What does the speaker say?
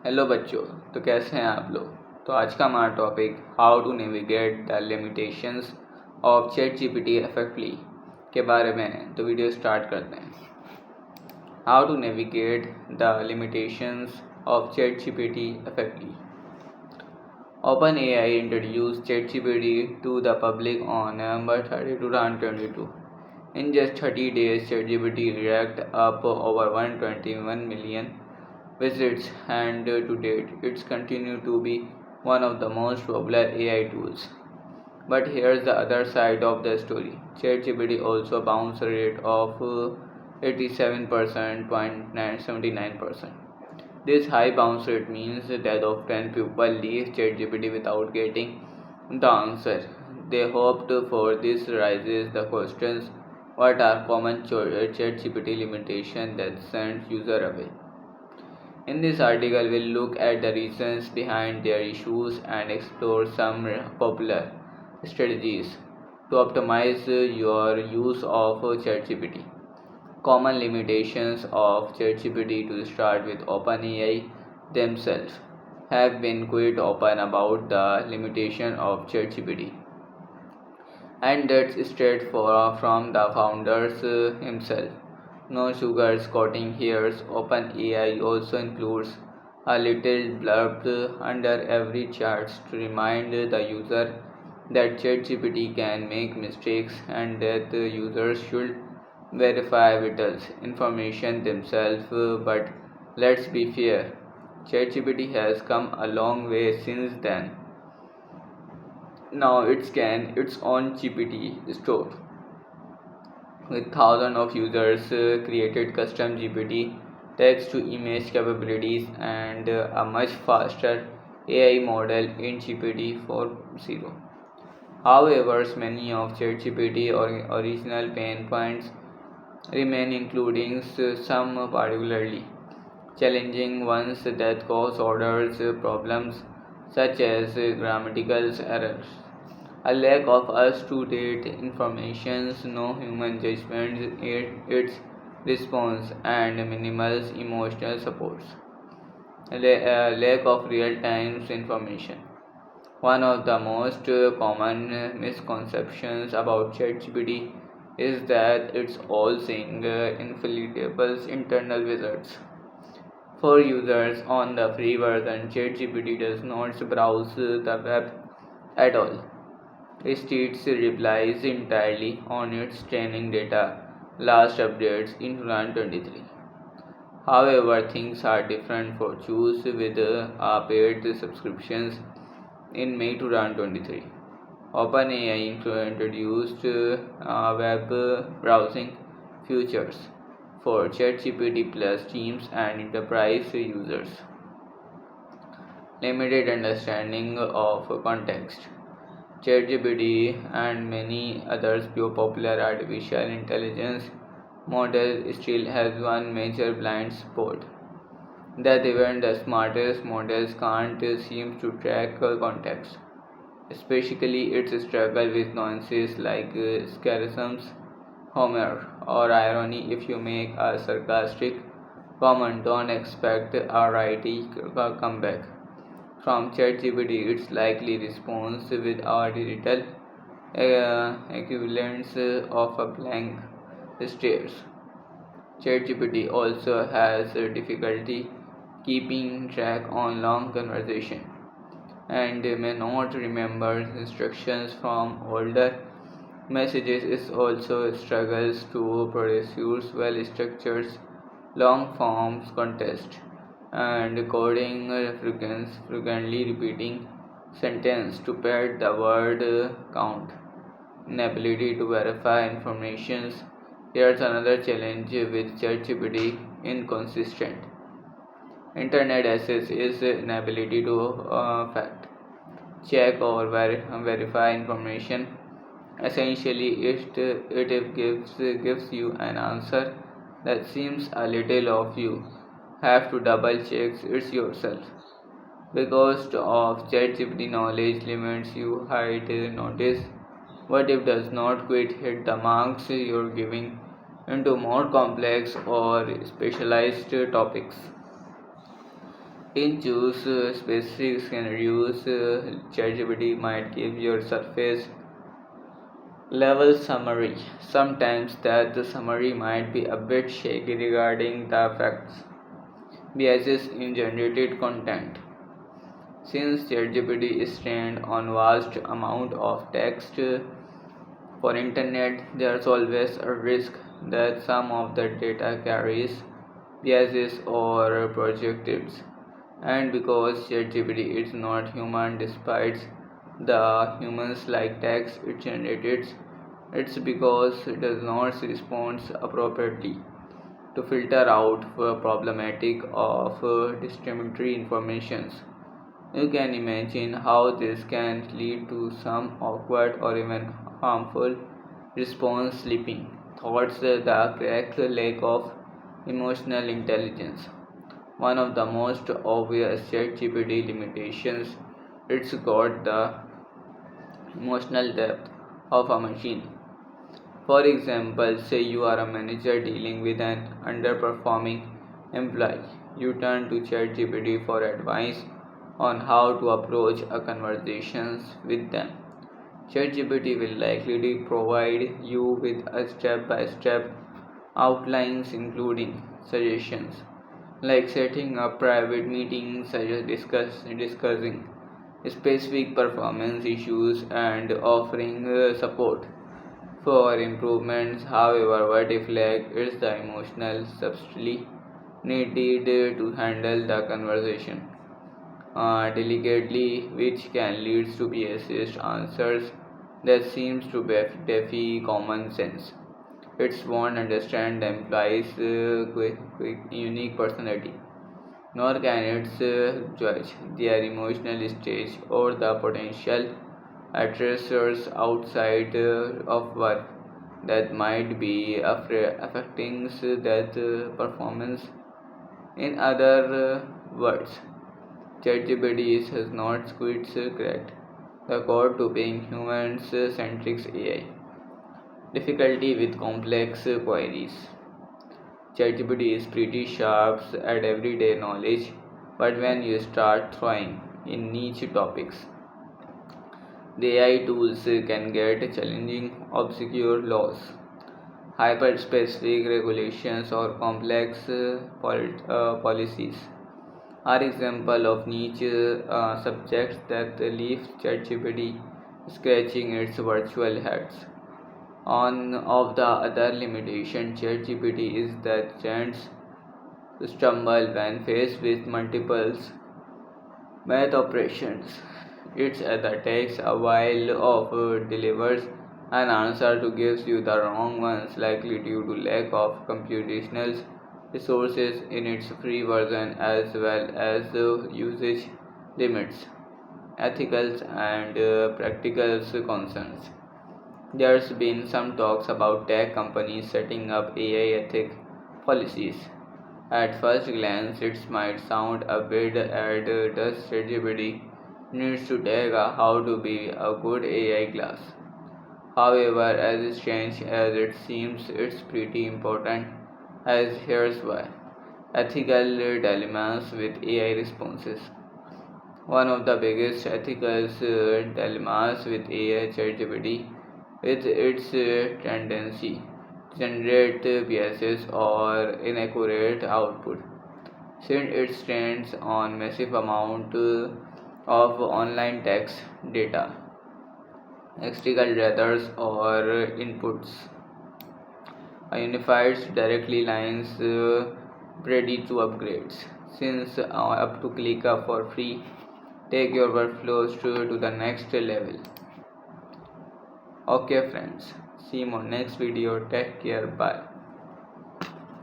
Hello बच्चों। तो कैसे हैं आप लोग। तो आज का हमारा topic how to navigate the limitations of chat GPT effectively के बारे में है। तो वीडियो स्टार्ट करते हैं। How to navigate the limitations of chat GPT effectively. OpenAI introduced ChatGPT to the public on November 30, 2022. In just 30 days, ChatGPT racked up over 121 million visits, and to date, it's continued to be one of the most popular AI tools. But here's the other side of the story. ChatGPT also bounce rate of 87%, 0.79%. This high bounce rate means that often people leave ChatGPT without getting the answer they hoped for. This raises the questions: what are common ChatGPT limitations that send user away? In this article, we'll look at the reasons behind their issues and explore some popular strategies to optimize your use of ChatGPT. Common limitations of ChatGPT. To start with, OpenAI themselves have been quite open about the limitation of ChatGPT, and that's straight from the founders himself. No sugar coating here. OpenAI also includes a little blurb under every chart to remind the user that ChatGPT can make mistakes and that the users should verify vital information themselves. But let's be fair, ChatGPT has come a long way since then. Now it can its own GPT store with thousands of users created custom GPT text to image capabilities and a much faster AI model in GPT 4.0. However, many of ChatGPT original pain points remain, including some particularly challenging ones that cause orders problems such as grammatical errors, a lack of up-to-date information, no human judgment in its response, and minimal emotional support. Lack of real-time information. One of the most common misconceptions about ChatGPT is that it's all seeing inflatable internal results. For users on the free version, ChatGPT does not browse the web at all. Instead, relies entirely on its training data, last updates in 2023. However, things are different for Choose with paid subscriptions in May 2023. OpenAI introduced web browsing features for ChatGPT Plus teams and enterprise users. Limited understanding of context. ChatGPT and many others popular artificial intelligence models still has one major blind spot, that even the smartest models can't seem to track context, especially its struggle with nuances like sarcasms, humor, or irony. If you make a sarcastic comment, don't expect a righty comeback from ChatGPT. Its likely response with our digital equivalents of a blank stares. ChatGPT also has difficulty keeping track on long conversation and may not remember instructions from older messages. It also struggles to produce well structured long forms context and coding frequently repeating sentence to pad the word count. Inability to verify information. Here's another challenge with ChatGPT: inconsistent internet access is inability to fact check or verify information. Essentially, it gives you an answer that seems a little off. You have to double check it yourself. Because of ChatGPT knowledge limits, you hide notice what if does not quite hit the marks. You're giving into more complex or specialized topics. In choose specific scenarios, ChatGPT might give you surface level summary. Sometimes that the summary might be a bit shaky regarding the facts, biases in generated content. Since ChatGPT is trained on vast amount of text for internet, there's always a risk that some of the data carries biases or projectives. And because ChatGPT is not human despite the humans like text it generates, it's because it does not respond appropriately to filter out problematic of discriminatory informations. You can imagine how this can lead to some awkward or even harmful response slipping towards the correct lack of emotional intelligence. One of the most obvious ChatGPT limitations it's got the emotional depth of a machine. For example, say you are a manager dealing with an underperforming employee. You turn to ChatGPT for advice on how to approach a conversations with them. ChatGPT will likely provide you with a step-by-step outlines including suggestions like setting up private meetings such as discussing specific performance issues and offering support for improvements. However, what if lack is the emotional subtlety needed to handle the conversation delicately, which can lead to biased answers that seems to defy common sense. It won't understand the employee's unique personality, nor can it judge their emotional stage or the potential stressors outside of work that might be affecting that performance. In other words, ChatGPT has not quite cracked the code to being human-centric AI. Difficulty with complex queries. ChatGPT is pretty sharp at everyday knowledge, but when you start throwing in niche topics, the AI tools can get challenging obscure laws, hyper-specific regulations, or complex policies are example of niche subjects that leave ChatGPT scratching its virtual heads. On of the other limitation, ChatGPT is that chance to stumble when faced with multiple math operations. It either takes a while of delivers an answer to gives you the wrong ones, likely due to lack of computational resources in its free version as well as usage limits, ethical and practical concerns. There's been some talks about tech companies setting up AI ethic policies. At first glance, it might sound a bit at does ChatGPT needs to take a how to be a good AI class. However, as strange as it seems, it's pretty important. As here's why: ethical dilemmas with AI responses. One of the biggest ethical dilemmas with AI ChatGPT is its tendency to generate biases or inaccurate output. Since it stands on massive amount of online text data, lexical data or inputs, a unified directly lines ready to upgrades. Since up to click up for free, take your workflows to the next level. Okay friends, see you on next video. Take care. Bye.